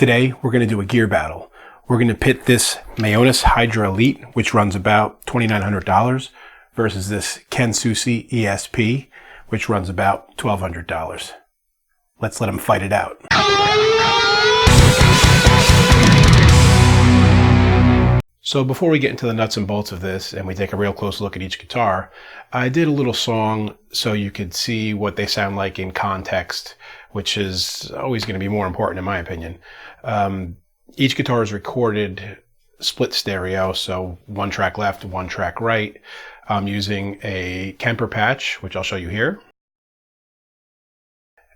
Today, we're going to do a gear battle. We're going to pit this Mayones Hydra Elite, which runs about $2,900, versus this Kensusi ESP, which runs about $1,200. Let's let them fight it out. So before we get into the nuts and bolts of this and we take a real close look at each guitar, I did a little song so you could see what they sound like in context, which is always going to be more important in my opinion. Each guitar is recorded split stereo, so one track left, one track right. I'm using a Kemper patch, which I'll show you here.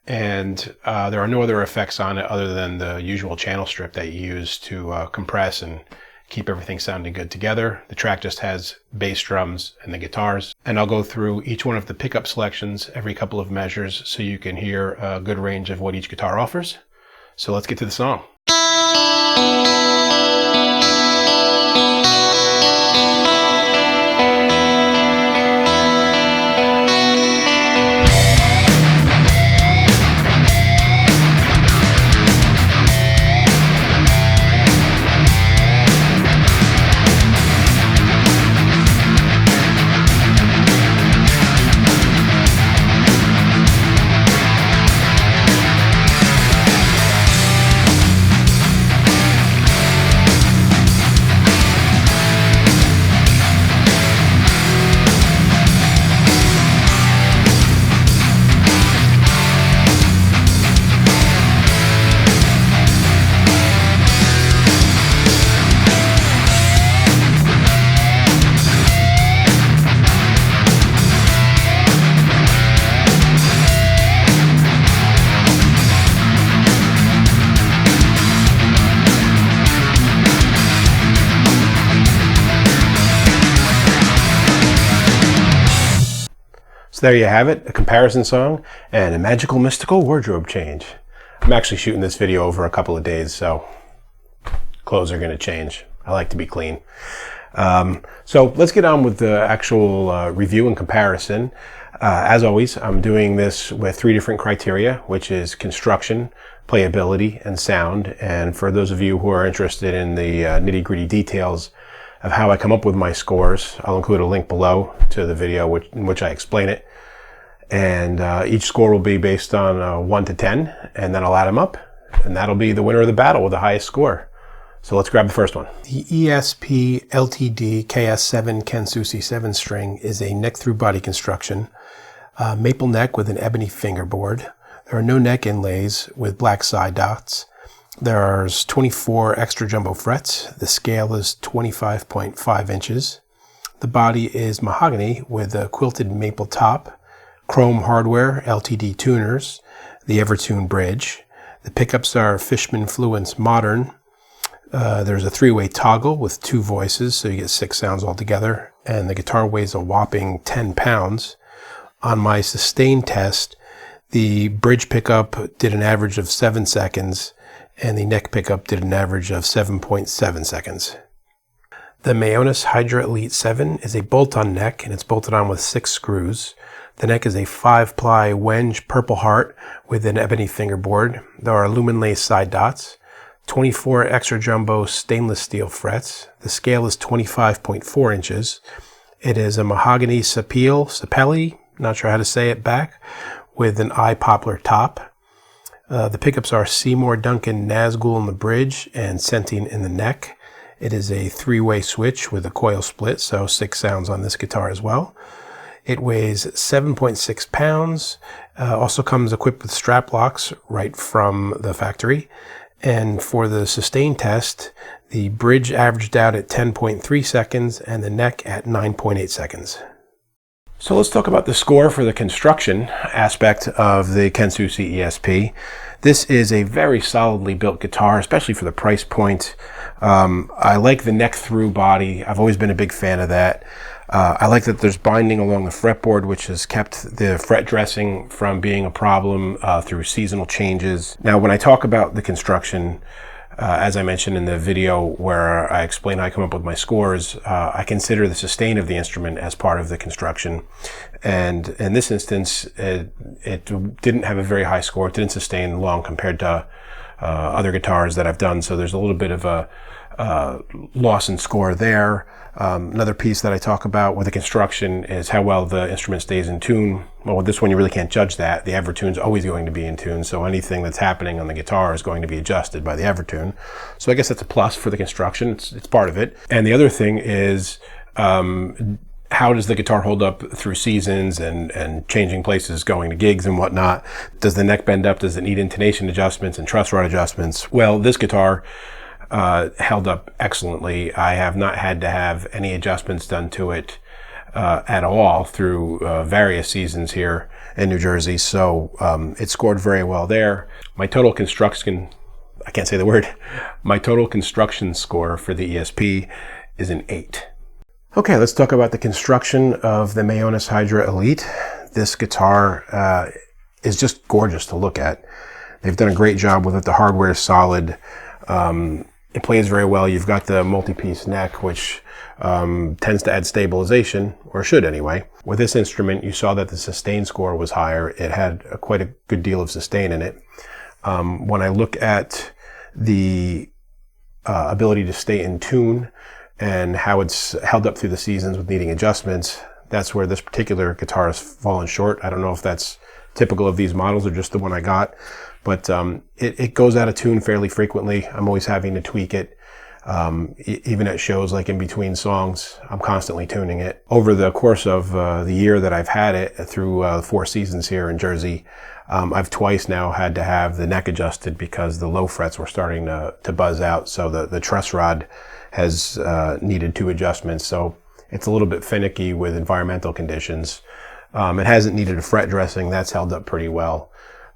And there are no other effects on it other than the usual channel strip that you use to compress and keep everything sounding good together. The track just has bass drums and the guitars. And I'll go through each one of the pickup selections every couple of measures so you can hear a good range of what each guitar offers. So let's get to the song. So there you have it, a comparison song and a magical mystical wardrobe change. I'm actually shooting this video over a couple of days, so clothes are going to change. I like to be clean. So let's get on with the actual review and comparison. As always, I'm doing this with 3 different criteria, which is construction, playability, and sound. And for those of you who are interested in the nitty-gritty details of how I come up with my scores, I'll include a link below to the video in which I explain it. And each score will be based on 1 to 10, and then I'll add them up, and that'll be the winner of the battle with the highest score. So let's grab the first one. The ESP LTD KS-7 Kensusi 7-string is a neck-through body construction, maple neck with an ebony fingerboard. There are no neck inlays with black side dots. There's 24 extra jumbo frets. The scale is 25.5 inches. The body is mahogany with a quilted maple top, chrome hardware, LTD tuners, the Evertune bridge. The pickups are Fishman Fluence Modern. There's a 3-way toggle with 2 voices, so you get 6 sounds altogether. And the guitar weighs a whopping 10 pounds. On my sustain test, the bridge pickup did an average of 7 seconds, and the neck pickup did an average of 7.7 seconds. The Mayones Hydra Elite 7 is a bolt-on neck, and it's bolted on with 6 screws. The neck is a 5-ply Wenge Purple Heart with an ebony fingerboard. There are lumen lace side dots, 24 extra jumbo stainless steel frets. The scale is 25.4 inches. It is a mahogany sapelli, not sure how to say it, back, with an eye poplar top. The pickups are Seymour Duncan Nazgul in the bridge and Centine in the neck. It is a 3-way switch with a coil split, so 6 sounds on this guitar as well. It weighs 7.6 pounds, also comes equipped with strap locks right from the factory. And for the sustain test, the bridge averaged out at 10.3 seconds and the neck at 9.8 seconds. So let's talk about the score for the construction aspect of the Kensusi ESP. This is a very solidly built guitar, especially for the price point. I like the neck through body. I've always been a big fan of that. I like that there's binding along the fretboard, which has kept the fret dressing from being a problem through seasonal changes. Now, when I talk about the construction, as I mentioned in the video where I explain how I come up with my scores, I consider the sustain of the instrument as part of the construction. And in this instance, it didn't have a very high score. It didn't sustain long compared to other guitars that I've done. So there's a little bit of a loss in score there. Another piece that I talk about with the construction is how well the instrument stays in tune. Well, with this one, you really can't judge that. The Evertune is always going to be in tune, so anything that's happening on the guitar is going to be adjusted by the Evertune. So I guess that's a plus for the construction. It's part of it. And the other thing is, how does the guitar hold up through seasons and changing places, going to gigs and whatnot? Does the neck bend up? Does it need intonation adjustments and truss rod adjustments? Well, this guitar held up excellently. I have not had to have any adjustments done to it at all through various seasons here in New Jersey. So it scored very well there. My total construction, I can't say the word, my total construction score for the ESP is an 8. Okay, let's talk about the construction of the Mayones Hydra Elite. This guitar is just gorgeous to look at. They've done a great job with it. The hardware is solid. It plays very well. You've got the multi-piece neck, which tends to add stabilization, or should anyway. With this instrument, you saw that the sustain score was higher. It had quite a good deal of sustain in it. When I look at the ability to stay in tune and how it's held up through the seasons with needing adjustments, that's where this particular guitar has fallen short. I don't know if that's typical of these models or just the one I got, but it goes out of tune fairly frequently. I'm always having to tweak it. Even at shows, like in between songs, I'm constantly tuning it. Over the course of the year that I've had it, through 4 seasons here in Jersey, I've twice now had to have the neck adjusted because the low frets were starting to buzz out. So the truss rod has needed 2 adjustments. So it's a little bit finicky with environmental conditions. It hasn't needed a fret dressing. That's held up pretty well.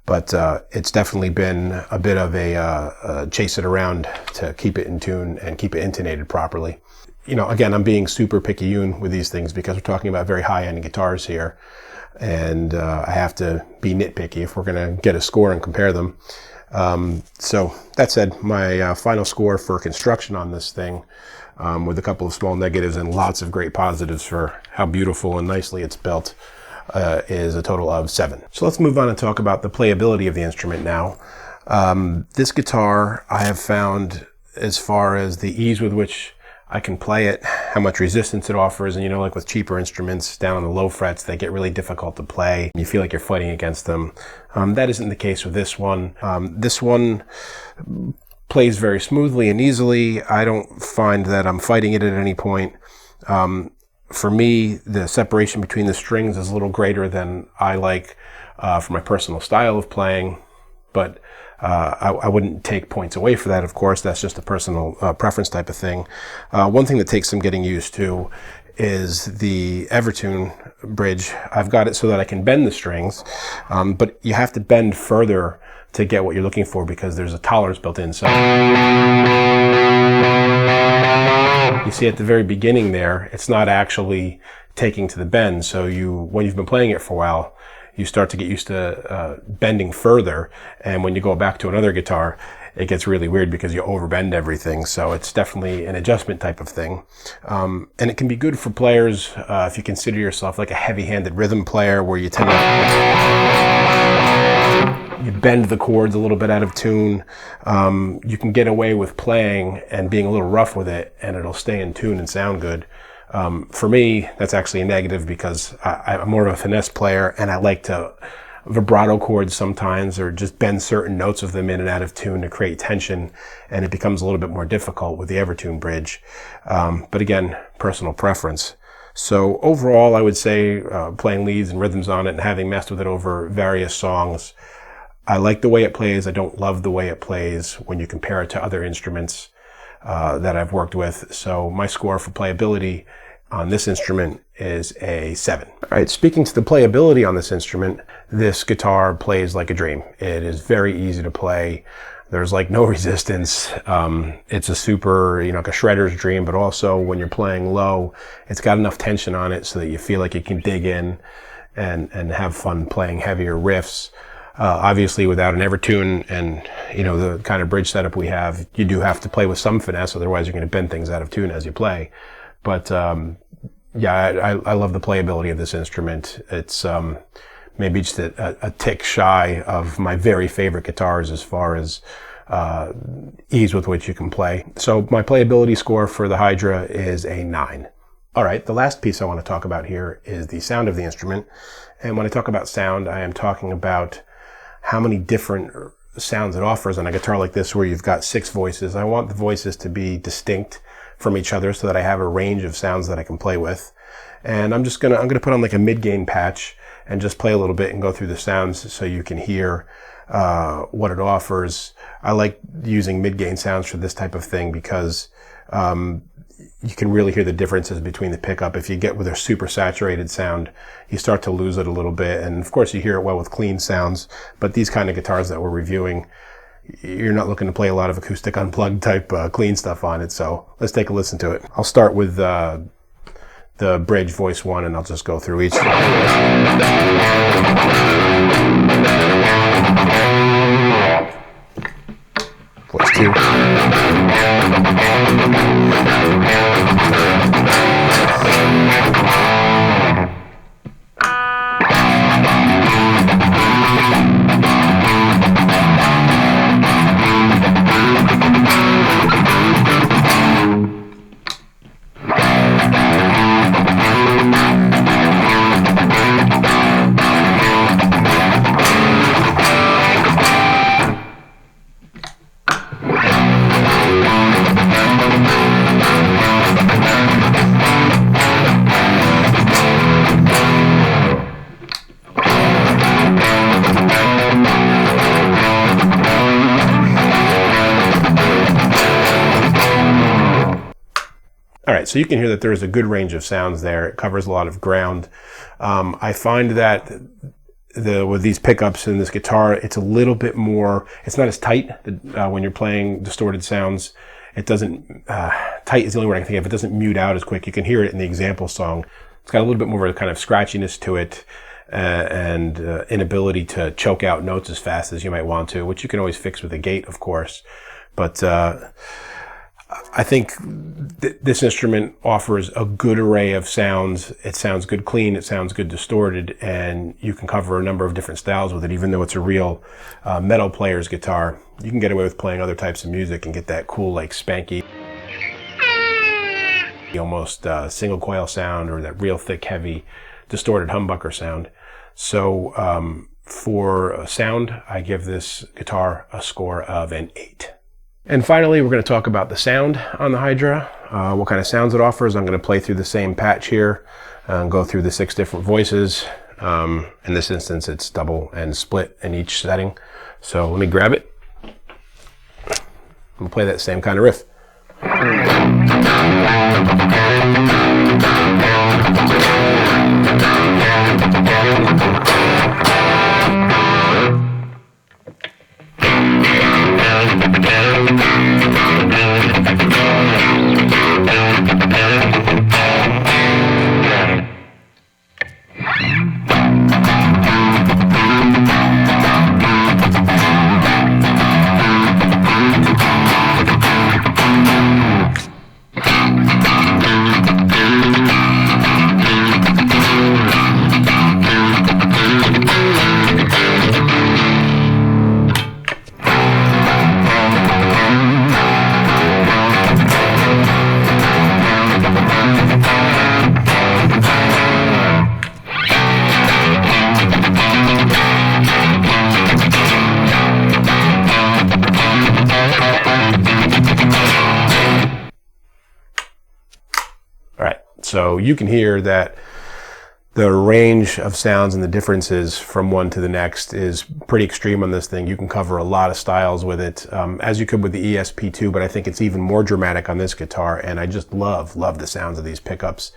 But it's definitely been a bit of a chase it around to keep it in tune and keep it intonated properly. You know, again, I'm being super picayune with these things because we're talking about very high-end guitars here. And I have to be nitpicky if we're going to get a score and compare them. So that said, my final score for construction on this thing, with a couple of small negatives and lots of great positives for how beautiful and nicely it's built, is a total of 7. So let's move on and talk about the playability of the instrument now. This guitar I have found, as far as the ease with which I can play it, how much resistance it offers, and you know, like with cheaper instruments down on the low frets, they get really difficult to play. You feel like you're fighting against them. That isn't the case with this one. This one plays very smoothly and easily. I don't find that I'm fighting it at any point. For me, the separation between the strings is a little greater than I like for my personal style of playing, but I wouldn't take points away for that, of course. That's just a personal preference type of thing. One thing that takes some getting used to is the Evertune bridge. I've got it so that I can bend the strings, but you have to bend further to get what you're looking for because there's a tolerance built in. So you see at the very beginning there, it's not actually taking to the bend. So when you've been playing it for a while, you start to get used to bending further. And when you go back to another guitar, it gets really weird because you overbend everything. So it's definitely an adjustment type of thing. And it can be good for players if you consider yourself like a heavy-handed rhythm player where you tend to you bend the chords a little bit out of tune. You can get away with playing and being a little rough with it, and it'll stay in tune and sound good. For me, that's actually a negative because I'm more of a finesse player and I like to vibrato chords sometimes or just bend certain notes of them in and out of tune to create tension, and it becomes a little bit more difficult with the Evertune bridge. But again, personal preference. So overall, I would say playing leads and rhythms on it and having messed with it over various songs, I like the way it plays. I don't love the way it plays when you compare it to other instruments that I've worked with. So my score for playability on this instrument is a 7. All right, speaking to the playability on this instrument, this guitar plays like a dream. It is very easy to play. There's like no resistance. It's a super, like a shredder's dream, but also when you're playing low, it's got enough tension on it so that you feel like you can dig in and have fun playing heavier riffs. Obviously, without an Evertune and, the kind of bridge setup we have, you do have to play with some finesse, otherwise you're going to bend things out of tune as you play. But, yeah, I love the playability of this instrument. It's maybe just a tick shy of my very favorite guitars as far as ease with which you can play. So my playability score for the Hydra is a 9. All right, the last piece I want to talk about here is the sound of the instrument. And when I talk about sound, I am talking about how many different sounds it offers on a guitar like this where you've got 6 voices. I want the voices to be distinct from each other so that I have a range of sounds that I can play with. And I'm gonna put on like a mid-gain patch and just play a little bit and go through the sounds so you can hear what it offers. I like using mid-gain sounds for this type of thing because you can really hear the differences between the pickup. If you get with a super saturated sound, you start to lose it a little bit. And of course you hear it well with clean sounds, but these kind of guitars that we're reviewing, you're not looking to play a lot of acoustic unplugged type clean stuff on it. So let's take a listen to it. I'll start with the bridge, voice 1, and I'll just go through each. Voice 2. All right, so you can hear that there's a good range of sounds there. It covers a lot of ground. I find that with these pickups in this guitar, it's a little bit more, it's not as tight when you're playing distorted sounds. It doesn't, tight is the only word I can think of. It doesn't mute out as quick. You can hear it in the example song. It's got a little bit more of a kind of scratchiness to it and inability to choke out notes as fast as you might want to, which you can always fix with a gate, of course. But I think this instrument offers a good array of sounds. It sounds good clean, it sounds good distorted, and you can cover a number of different styles with it. Even though it's a real metal player's guitar, you can get away with playing other types of music and get that cool, like spanky, almost single coil sound, or that real thick, heavy, distorted humbucker sound. So for sound, I give this guitar a score of an 8. And finally, we're going to talk about the sound on the Hydra, what kind of sounds it offers. I'm going to play through the same patch here and go through the 6 different voices. In this instance, it's double and split in each setting. So let me grab it. I'm going to play that same kind of riff. So you can hear that the range of sounds and the differences from one to the next is pretty extreme on this thing. You can cover a lot of styles with it, as you could with the ESP2, but I think it's even more dramatic on this guitar. And I just love the sounds of these pickups.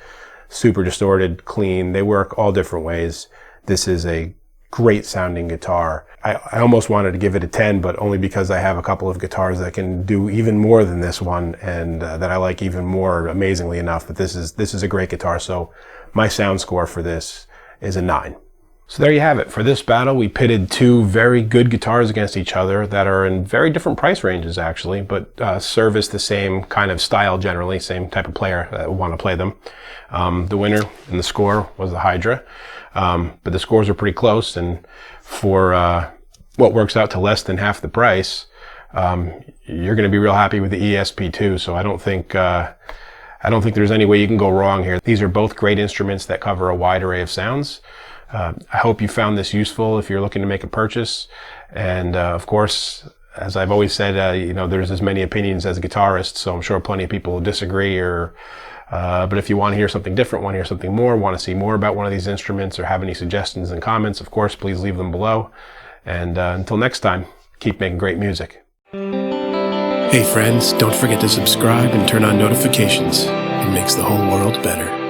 Super distorted, clean. They work all different ways. This is a great sounding guitar. I almost wanted to give it a 10, but only because I have a couple of guitars that can do even more than this one, and that I like even more, amazingly enough. But this is a great guitar, so my sound score for this is a 9. So there you have it. For this battle, we pitted 2 very good guitars against each other that are in very different price ranges, actually, but service the same kind of style generally, same type of player that would want to play them. The winner in the score was the Hydra, but the scores are pretty close, and for what works out to less than half the price, you're going to be real happy with the ESP2. So I don't think there's any way you can go wrong here. These are both great instruments that cover a wide array of sounds. I hope you found this useful if you're looking to make a purchase. And of course, as I've always said, there's as many opinions as guitarists, so I'm sure plenty of people will disagree. But if you want to hear something different, want to hear something more, want to see more about one of these instruments, or have any suggestions and comments, of course, please leave them below. And until next time, keep making great music. Hey friends, don't forget to subscribe and turn on notifications. It makes the whole world better.